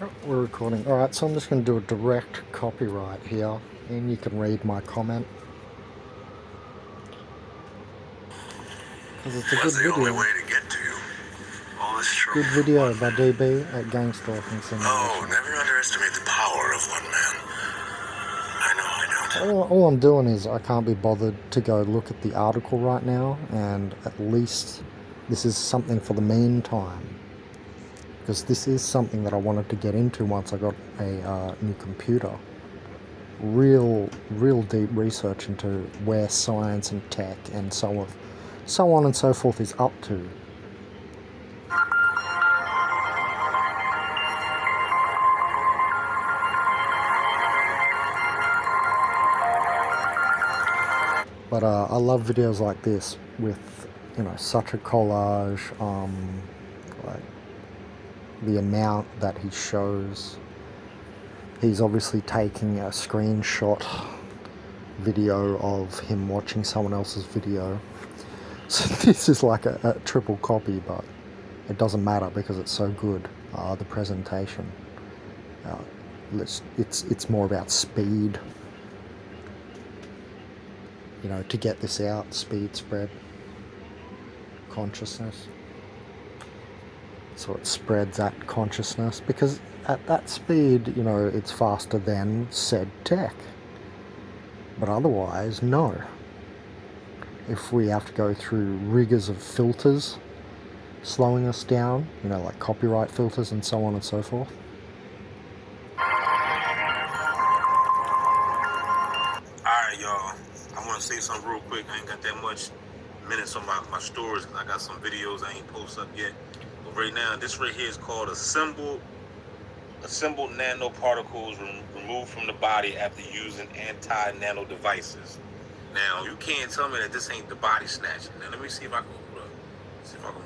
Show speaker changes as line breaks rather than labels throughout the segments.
Oh, we're recording. Alright, so I'm just going to do a direct copyright here, and you can read my comment. Because it's a good
That's the only
video.
way to get to you. All this trouble
Good
for
video
one
by
man.
DB at Gang Stalking
Oh,
Simulation.
never underestimate the power of one man. I know I don't.
All I'm doing is I can't be bothered to go look at the article right now, and at least this is something for the meantime. Because this is something that I wanted to get into once I got a new computer. Real deep research into where science and tech and so on and so forth is up to. But I love videos like this with, such a collage, like the amount that he shows. He's obviously taking a screenshot video of him watching someone else's video. So this is like a triple copy, but it doesn't matter because it's so good, the presentation. It's more about speed, to get this out, speed, spread, consciousness. So it spreads that consciousness, because at that speed, it's faster than said tech. But otherwise, no. If we have to go through rigors of filters slowing us down, like copyright filters and so on and so forth.
Alright, y'all. I want to say something real quick. I ain't got that much minutes on my stories. I got some videos I ain't posted up yet. But right now, this right here is called assembled nanoparticles removed from the body after using anti-nano devices. Now, you can't tell me that this ain't the body snatching. Now, let me see if I can hold up. See if I can.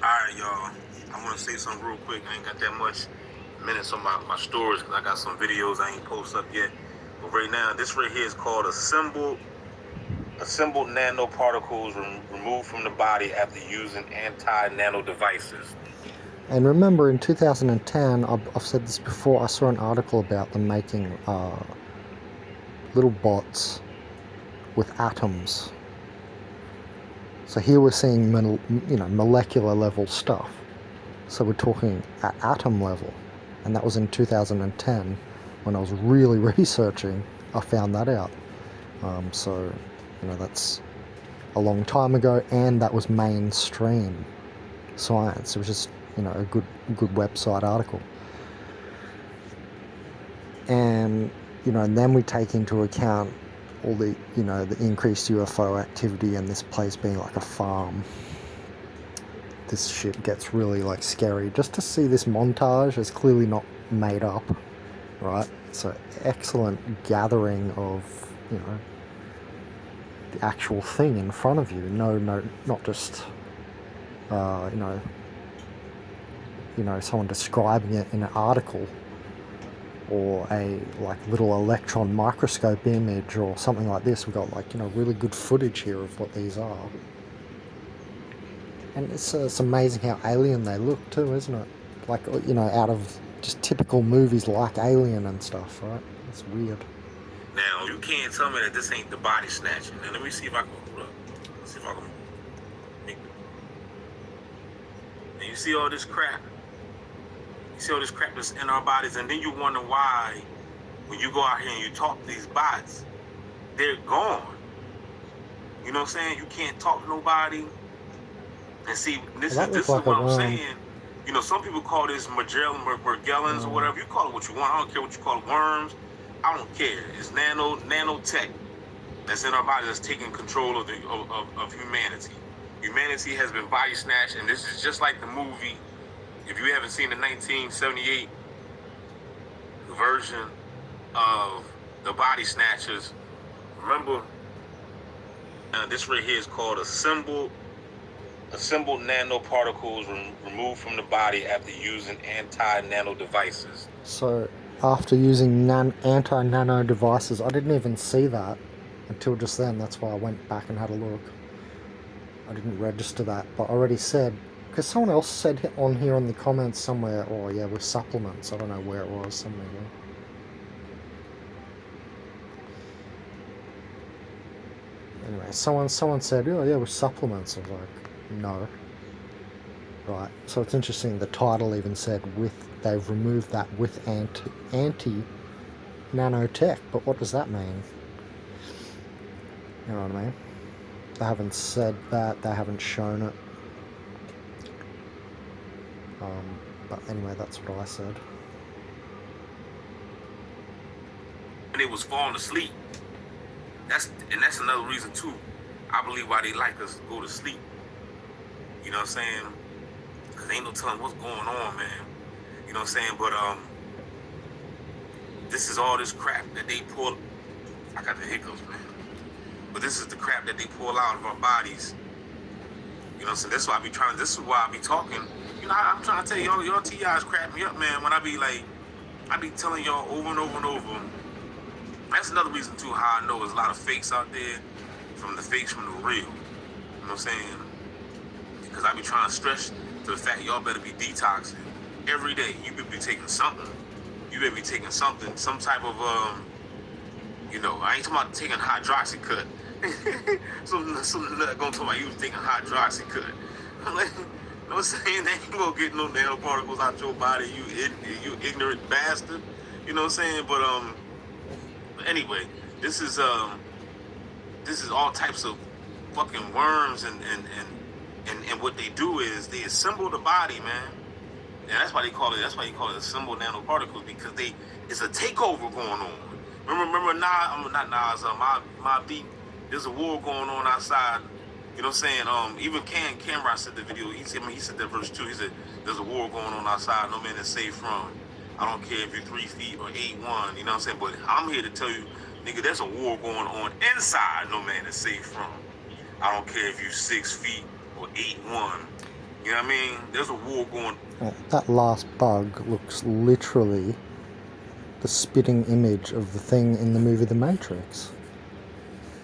Alright, y'all. I want to say something real quick. I ain't got that much minutes on my stories because I got some videos I ain't posted up yet. But right now, this right here is called assembled nanoparticles removed from the body after using anti-nano devices.
And remember, in 2010, I've said this before, I saw an article about them making little bots with atoms. So here we're seeing, molecular level stuff. So we're talking at atom level. And that was in 2010. When I was really researching, I found that out. So, that's a long time ago, and that was mainstream science. It was just, a good website article. And, and then we take into account all the, the increased UFO activity and this place being like a farm. This shit gets really scary. Just to see this montage is clearly not made up, right? It's an excellent gathering of, the actual thing in front of you. No, not just, someone describing it in an article or a little electron microscope image or something like this. We've got really good footage here of what these are. And it's amazing how alien they look too, isn't it? Out of just typical movies like Alien and stuff, right? It's weird.
Now, you can't tell me that this ain't the body snatching. Now, let me see if I can hold up. See if I can make it. And you see all this crap? You see all this crap that's in our bodies, and then you wonder why, when you go out here and you talk to these bots, they're gone. You know what I'm saying? You can't talk to nobody. And see, this is what I'm saying. Some people call this Magellans or whatever. You call it what you want. I don't care what you call it, worms. I don't care. It's nanotech that's in our bodies that's taking control of humanity. Humanity has been body snatched, and this is just like the movie. If you haven't seen the 1978 version of the Body Snatchers, remember, this right here is called assembled nanoparticles removed from the body after using anti-nano devices.
So after using anti-nano devices, I didn't even see that until just then. That's why I went back and had a look. I didn't register that, but I already said Because someone else said on here in the comments somewhere, oh yeah, with supplements. I don't know where it was, somewhere. Anyway, someone said, oh yeah, with supplements. I was like, no. Right, so it's interesting, the title even said they've removed that with anti-nanotech, but what does that mean? You know what I mean? They haven't said that, they haven't shown it. But anyway, that's what I said.
And they was falling asleep. That's another reason too. I believe why they like us to go to sleep. You know what I'm saying? Cause ain't no telling what's going on, man. You know what I'm saying? But this is all this crap that they pull. I got the hiccups, man. But this is the crap that they pull out of our bodies. You know what I'm saying? This is why I be talking. You know, I'm trying to tell y'all TIs crap me up, man. When I be telling y'all over and over and over. That's another reason too how I know there's a lot of fakes out there, from the fakes from the real. You know what I'm saying? Because I be trying to stress to the fact y'all better be detoxing every day. You better be taking something. You better be taking something, some type of you know, I ain't talking about taking hydroxycut. Some nut gonna talk about you was taking hydroxycut. I'm like, you know what I'm saying? They ain't gonna get no nanoparticles out your body, you ignorant bastard. You know what I'm saying? But anyway, this is all types of fucking worms, and what they do is they assemble the body, man. And that's why you call it assembled nanoparticles, because it's a takeover going on. Remember not Nas, my beat, there's a war going on outside. You know what I'm saying? Even Cameron said the video, he said that verse 2, he said, there's a war going on outside, no man is safe from. I don't care if you're 3 feet or 8'1", you know what I'm saying? But I'm here to tell you, nigga, there's a war going on inside, no man is safe from. I don't care if you're 6 feet or 8'1". You know what I mean? There's a war going on.
That last bug looks literally the spitting image of the thing in the movie The Matrix.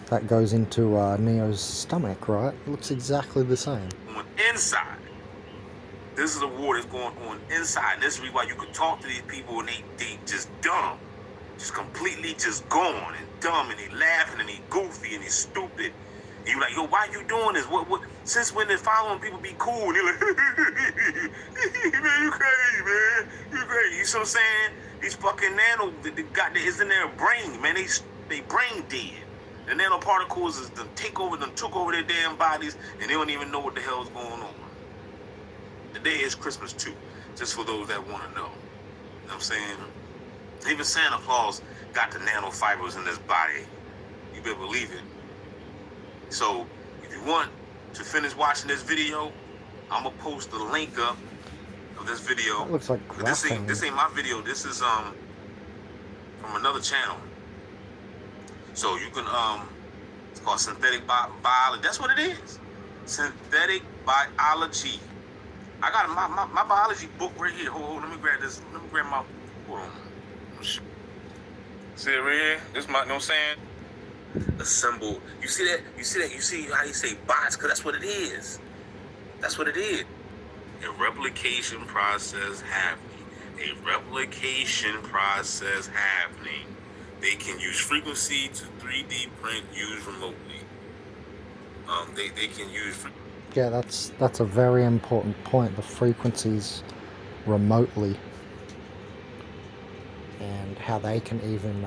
That goes into Neo's stomach, right? It looks exactly the same.
Inside. This is a war that's going on inside. And this is why you could talk to these people and they just dumb. Just completely just gone and dumb, and they laughing and they goofy and they stupid. And you like, yo, why you doing this? What? Since when did following people be cool? And you're like, man, you crazy, man. You crazy. You see what I'm saying? These fucking nano, they got that is in their brain, man. They brain dead. The nanoparticles is took over their damn bodies, and they don't even know what the hell is going on. Today is Christmas too, just for those that want to know. You know what I'm saying? Even Santa Claus got the nanofibers in his body. You better believe it. So, if you want to finish watching this video, I'm gonna post the link up of this video.
That looks like graphene.
This ain't my video. This is from another channel. So you can it's called synthetic biology. That's what it is. Synthetic biology. I got my biology book right here. Hold on, let me grab this. Let me grab my. Hold on. See it right here? This is my, you know what I'm saying? Assemble. You see that? You see how you say bots? Because that's what it is. That's what it is. A replication process happening. A replication process happening. They can use frequency to 3D print, use remotely. They can use.
Yeah, that's a very important point. The frequencies remotely, and how they can even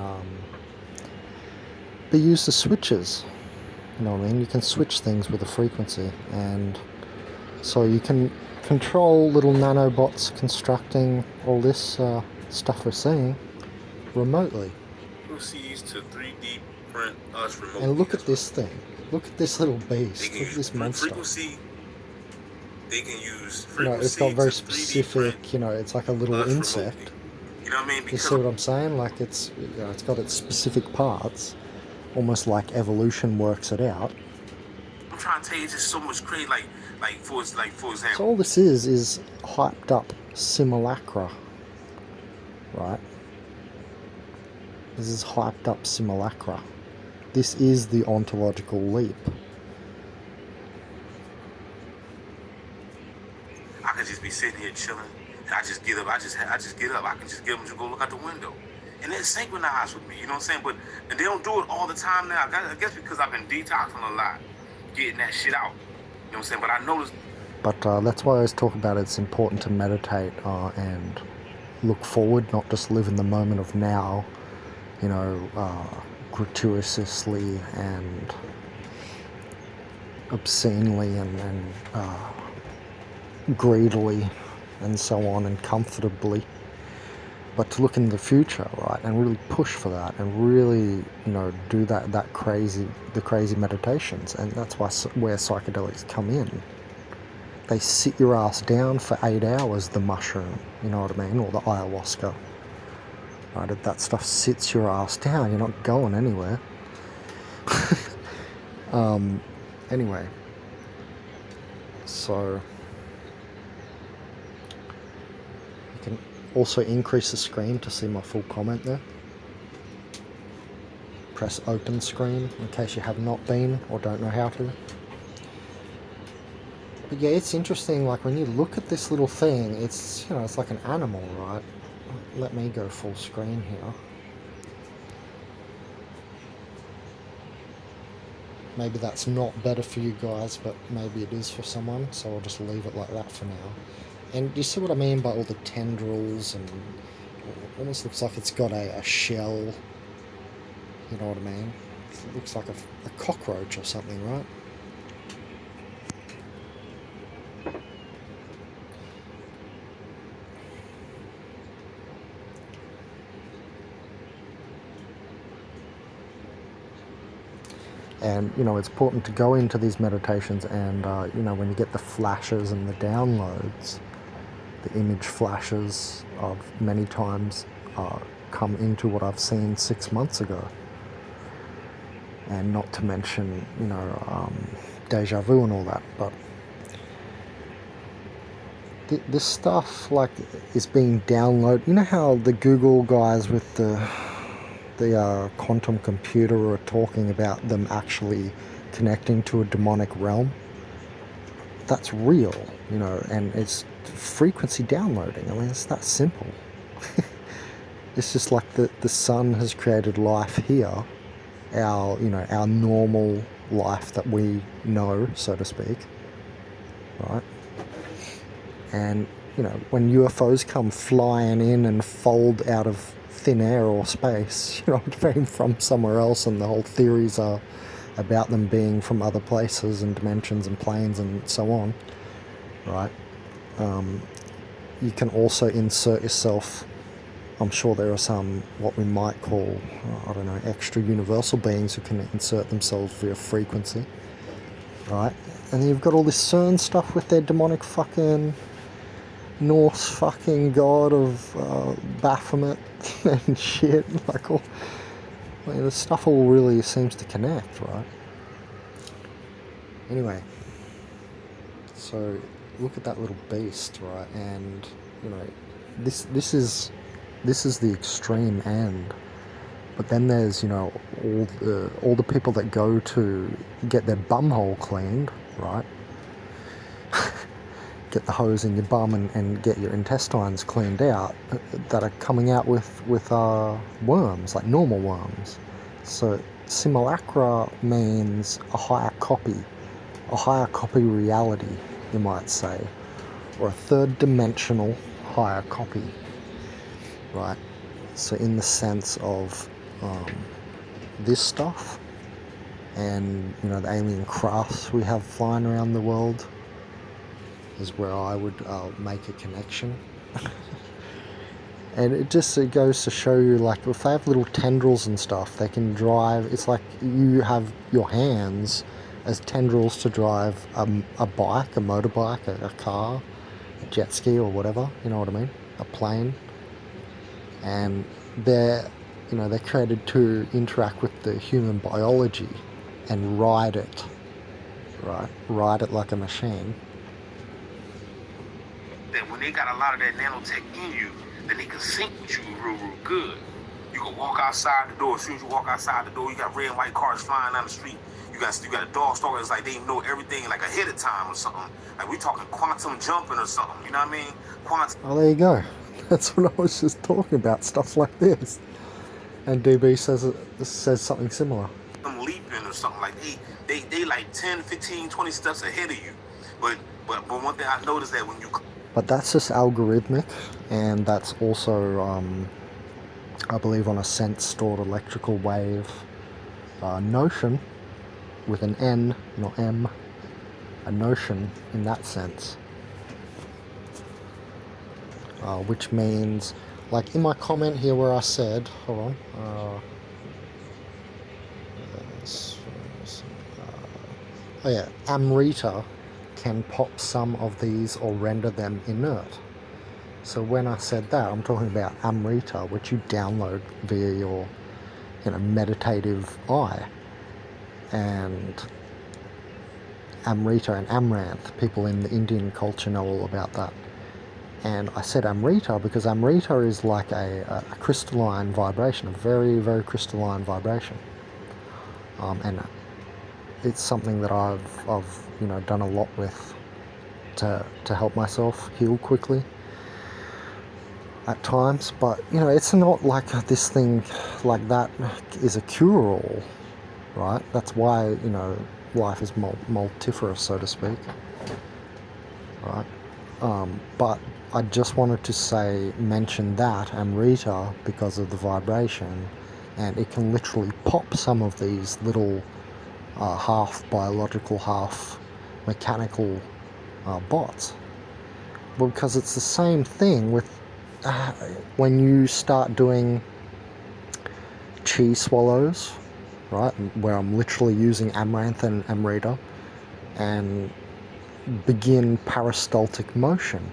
be used as switches. You know what I mean? You can switch things with a frequency, and so you can control little nanobots constructing all this stuff we're seeing remotely.
Frequencies to 3D print us remotely.
And look at this thing. Look at this little beast. Look at this monster.
Frequency. They can use frequency.
You know, it's got very specific. You know, it's like a little insect.
Remotely. You know what I mean?
You see what I'm saying? Like it's, you know, it's got its specific parts, almost like evolution works it out.
I'm trying to tell you, it's just so much crazy. Like for example.
So all this is hyped up simulacra, right? This is hyped up simulacra. This is the ontological leap.
I could just be sitting here chilling, and I just get up. I just get up. I can just get up and just go look out the window, and they're synchronized with me. You know what I'm saying? And they don't do it all the time now. I guess because I've been detoxing a lot, getting that shit out. You know what I'm saying? But I noticed.
But that's why I always talk about it's important to meditate and look forward, not just live in the moment of now, you know, gratuitously and obscenely and greedily and so on and comfortably, but to look in the future, right, and really push for that and really, you know, do the crazy meditations. And that's where psychedelics come in. They sit your ass down for 8 hours, the mushroom, you know what I mean, or the ayahuasca. Right, if that stuff sits your ass down, you're not going anywhere. Anyway, so you can also increase the screen to see my full comment there. Press open screen in case you have not been or don't know how to. But yeah, it's interesting, like when you look at this little thing, it's, you know, it's like an animal, right? Let me go full screen here. Maybe that's not better for you guys, but maybe it is for someone, so I'll just leave it like that for now. And you see what I mean by all the tendrils, and it almost looks like it's got a shell, you know what I mean? It looks like a cockroach or something, right? And, you know, it's important to go into these meditations and, you know, when you get the flashes and the downloads, the image flashes of many times come into what I've seen 6 months ago. And not to mention, you know, deja vu and all that. But this stuff, like, is being downloaded. You know how the Google guys with the quantum computer are talking about them actually connecting to a demonic realm? That's real, you know, and it's frequency downloading. I mean, it's that simple. It's just like the sun has created life here, our normal life that we know, so to speak, right? And, you know, when UFOs come flying in and fold out of thin air or space, you know, being from somewhere else, and the whole theories are about them being from other places and dimensions and planes and so on, right? You can also insert yourself. I'm sure there are some, what we might call, I don't know, extra universal beings who can insert themselves via frequency, right? And then you've got all this CERN stuff with their demonic fucking Norse fucking god of Baphomet and shit. Like, all, I mean, the stuff all really seems to connect, right? Anyway, so look at that little beast, right? And, you know, this is the extreme end. But then there's, you know, all the people that go to get their bumhole cleaned, right? Get the hose in your bum and get your intestines cleaned out, that are coming out with worms, like normal worms. So simulacra means a higher copy reality, you might say, or a third dimensional higher copy, right? So in the sense of this stuff, and, you know, the alien crafts we have flying around the world, is where I would make a connection. And it goes to show you, like, if they have little tendrils and stuff, they can drive. It's like you have your hands as tendrils to drive a bike, a motorbike, a car, a jet ski, or whatever, you know what I mean, a plane. And they're created to interact with the human biology and ride it, right? Ride it like a machine.
That when they got a lot of that nanotech in you, then they can sync with you real good. You can walk outside the door. As soon as you walk outside the door, you got red and white cars flying down the street. You you got a dog stalker. It's like they know everything like ahead of time or something. Like we talking quantum jumping or something. You know what I mean? Quantum.
Oh, there you go. That's what I was just talking about, stuff like this. And DB says something similar.
Leaping or something like they like 10, 15, 20 steps ahead of you. But one thing I noticed that when you.
But that's just algorithmic, and that's also, I believe, on a sense stored electrical wave notion with an N, not M, a notion in that sense. Which means, like in my comment here where I said, hold on, oh yeah, Amrita can pop some of these or render them inert. So when I said that, I'm talking about Amrita, which you download via your, meditative eye. And Amrita and Amaranth, people in the Indian culture know all about that. And I said Amrita because Amrita is like a crystalline vibration, a very, very crystalline vibration. And it's something that I've done a lot with to help myself heal quickly at times. But it's not like this thing like that is a cure-all, right? That's why life is multifarious, so to speak, right? But I just wanted to mention that Amrita because of the vibration, and it can literally pop some of these little half biological, half mechanical bots. Well, because it's the same thing with when you start doing chi swallows, right? Where I'm literally using Amaranth and Amrita and begin peristaltic motion,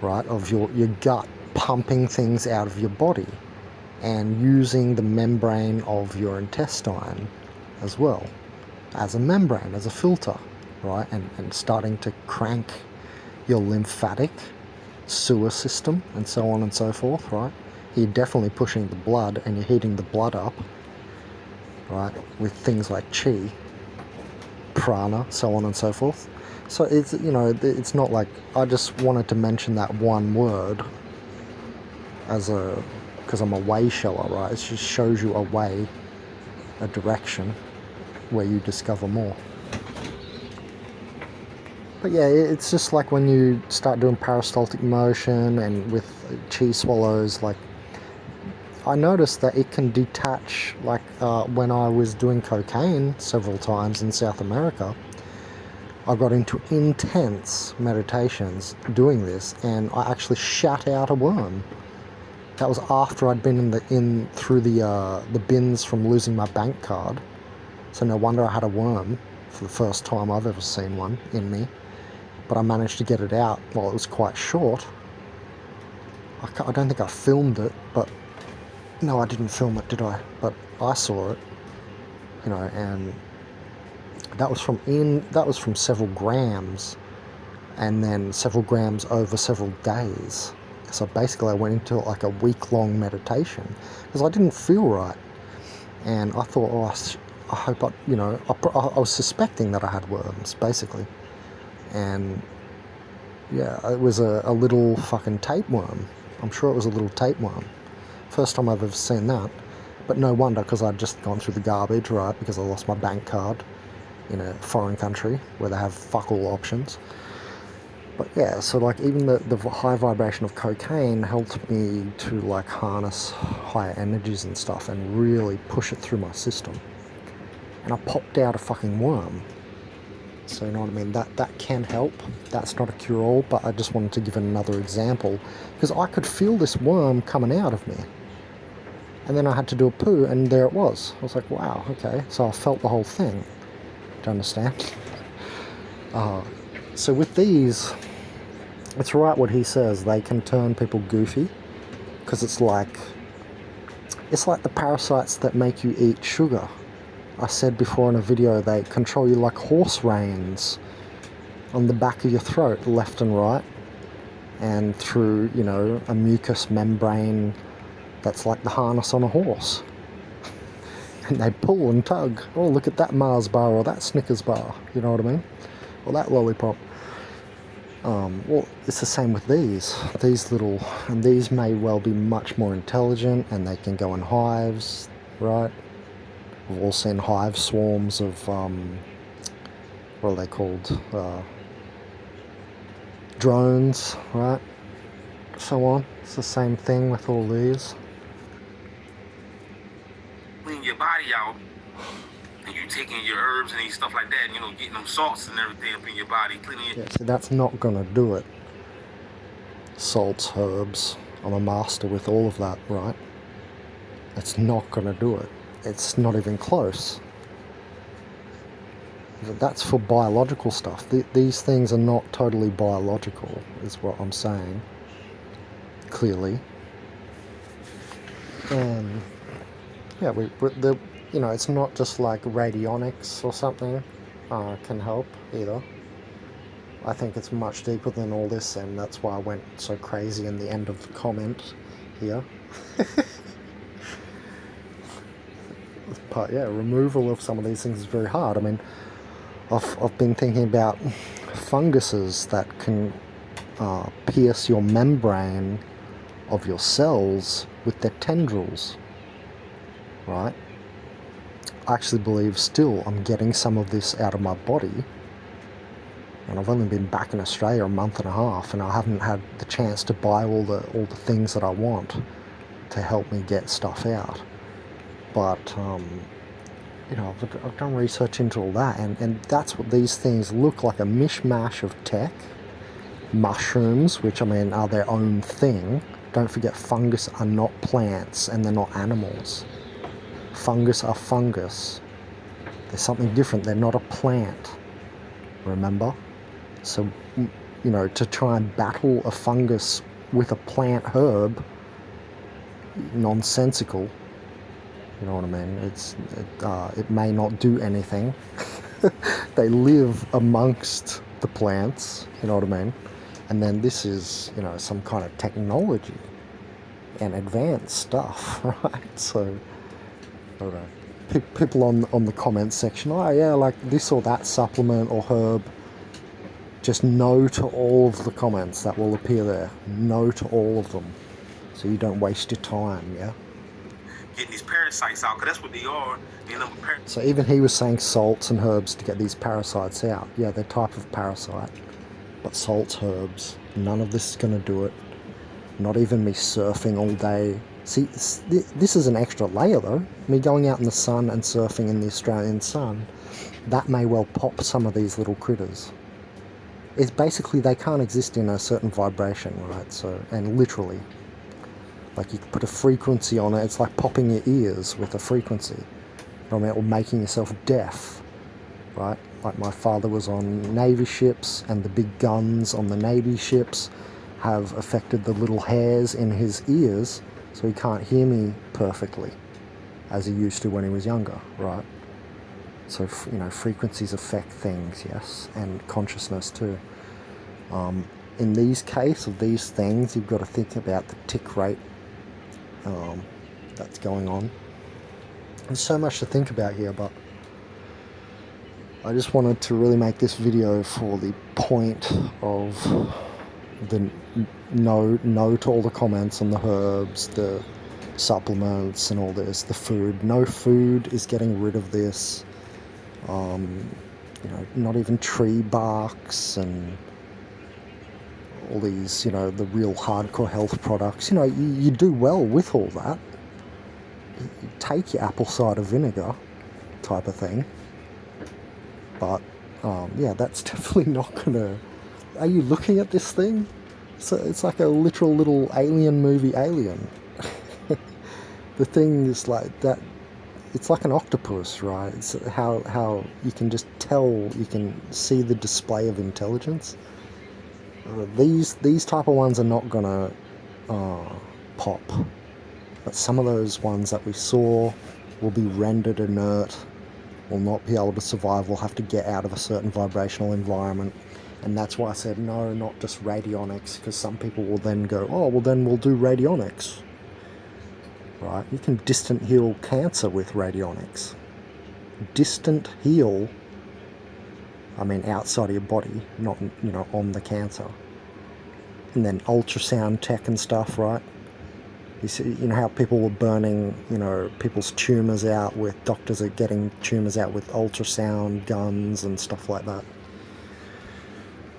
right? Of your gut pumping things out of your body and using the membrane of your intestine as well as a membrane, as a filter, right? And starting to crank your lymphatic sewer system and so on and so forth, right? You're definitely pushing the blood and you're heating the blood up, right? With things like chi, prana, so on and so forth. So it's, it's not like, I just wanted to mention that one word because I'm a way shower, right? It just shows you a way, a direction where you discover more. But yeah, it's just like when you start doing peristaltic motion and with chi swallows, like I noticed that it can detach, like when I was doing cocaine several times in South America, I got into intense meditations doing this, and I actually shat out a worm. That was after I'd been through the bins from losing my bank card. So no wonder I had a worm for the first time I've ever seen one in me. But I managed to get it out while it was quite short. I don't think I filmed it, but no, I didn't film it, did I? But I saw it, and that was from several grams, and then several grams over several days. So basically I went into like a week-long meditation because I didn't feel right, and I thought, I hope I was suspecting that I had worms, basically. And yeah, it was a little fucking tapeworm. I'm sure it was a little tapeworm. First time I've ever seen that. But no wonder, because I'd just gone through the garbage, right, because I lost my bank card in a foreign country where they have fuck all options. But yeah, so like even the high vibration of cocaine helped me to like harness higher energies and stuff and really push it through my system. And I popped out a fucking worm. So you know what I mean? That can help. That's not a cure-all, but I just wanted to give another example because I could feel this worm coming out of me. And then I had to do a poo, and there it was. I was like, wow, okay. So I felt the whole thing. Do you understand? So with these, it's right what he says. They can turn people goofy because it's like the parasites that make you eat sugar. I said before in a video, they control you like horse reins on the back of your throat, left and right, and through, a mucous membrane that's like the harness on a horse. And they pull and tug. Oh, look at that Mars bar or that Snickers bar. You know what I mean? Or that lollipop. Well, it's the same with these. These little, and these may well be much more intelligent, and they can go in hives, right? We've all seen hive swarms of, what are they called? Drones, right? So on. It's the same thing with all these.
Clean your body out, and you taking your herbs and stuff like that, and, you know, getting them salts and everything up in your body, cleaning it.
Yeah, see, that's not gonna do it. Salts, herbs. I'm a master with all of that, right? It's not gonna do it. It's not even close. That's for biological stuff. These things are not totally biological, is what I'm saying. Clearly. And yeah, you know, it's not just like radionics or something can help either. I think it's much deeper than all this, and that's why I went so crazy in the end of the comment here. But yeah, removal of some of these things is very hard. I mean, I've been thinking about funguses that can pierce your membrane of your cells with their tendrils, right? I actually believe still I'm getting some of this out of my body, and I've only been back in Australia a month and a half, and I haven't had the chance to buy all the things that I want to help me get stuff out. But you know, I've done research into all that, and that's what these things look like, a mishmash of tech. Mushrooms, which I mean are their own thing. Don't forget, fungus are not plants, and they're not animals. Fungus are fungus. They're something different. They're not a plant. Remember? So, you know, to try and battle a fungus with a plant herb, nonsensical. You know what I mean? It may not do anything. They live amongst the plants. You know what I mean? And then this is, you know, some kind of technology and advanced stuff, right? So, I don't know. People on the comments section, oh yeah, like this or that supplement or herb. Just no to all of the comments that will appear there. No to all of them. So you don't waste your time, yeah?
Getting these parasites out, because that's what they are. You know,
So even he was saying salts and herbs to get these parasites out. Yeah, they're type of parasite. But salts, herbs, none of this is going to do it. Not even me surfing all day. See, this is an extra layer though. Me going out in the sun and surfing in the Australian sun, that may well pop some of these little critters. It's basically they can't exist in a certain vibration, right? So, and literally, like you could put a frequency on it. It's like popping your ears with a frequency. You know what I mean? Or making yourself deaf, right? Like my father was on Navy ships, and the big guns on the Navy ships have affected the little hairs in his ears, so he can't hear me perfectly as he used to when he was younger, right? So, you know, frequencies affect things, yes, and consciousness too. In these case of these things, you've got to think about the tick rate that's going on. There's so much to think about here, but I just wanted to really make this video for the point of the no to all the comments on the herbs, the supplements and all this, the food. No food is getting rid of this. You know, not even tree barks and all these, you know, the real hardcore health products. You know, you do well with all that. You take your apple cider vinegar type of thing. But, yeah, that's definitely not gonna... Are you looking at this thing? It's like a literal little alien movie, Alien. The thing is like that. It's like an octopus, right? It's how you can just tell, you can see the display of intelligence. These type of ones are not gonna pop, but some of those ones that we saw will be rendered inert, will not be able to survive, will have to get out of a certain vibrational environment. And that's why I said no, not just radionics, because some people will then go, oh, well then we'll do radionics. right? You can distant heal cancer with radionics. Distant heal, I mean outside of your body, not, you know, on the cancer. And then ultrasound tech and stuff, right? You see, you know how people were burning, you know, people's tumours out with, doctors are getting tumours out with ultrasound guns and stuff like that.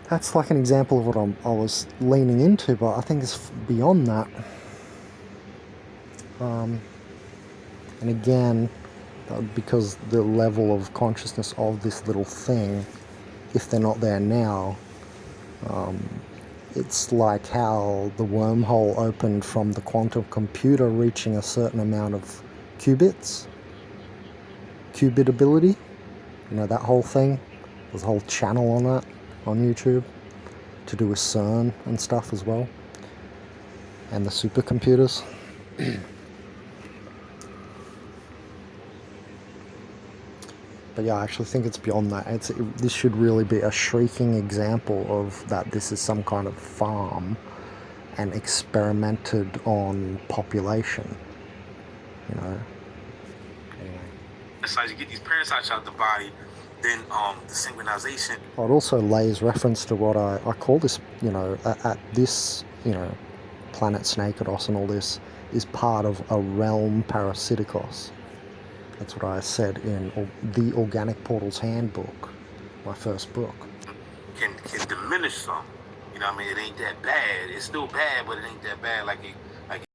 That's like an example of what I was leaning into, but I think it's beyond that. And again, because the level of consciousness of this little thing, if they're not there now, it's like how the wormhole opened from the quantum computer reaching a certain amount of qubits, qubitability, you know, that whole thing. There's a whole channel on that on YouTube to do with CERN and stuff as well, and the supercomputers. But yeah, I actually think it's beyond that. This should really be a shrieking example of that this is some kind of farm and experimented on population, you know. Anyway.
So you get these parasites out the body, then the synchronization.
It also lays reference to what I call this, you know, at this, you know, planet Snakedos and all this is part of a realm parasiticos. That's what I said in the Organic Portals Handbook, my first book.
Can diminish some. You know what I mean? It ain't that bad. It's still bad, but it ain't that bad like it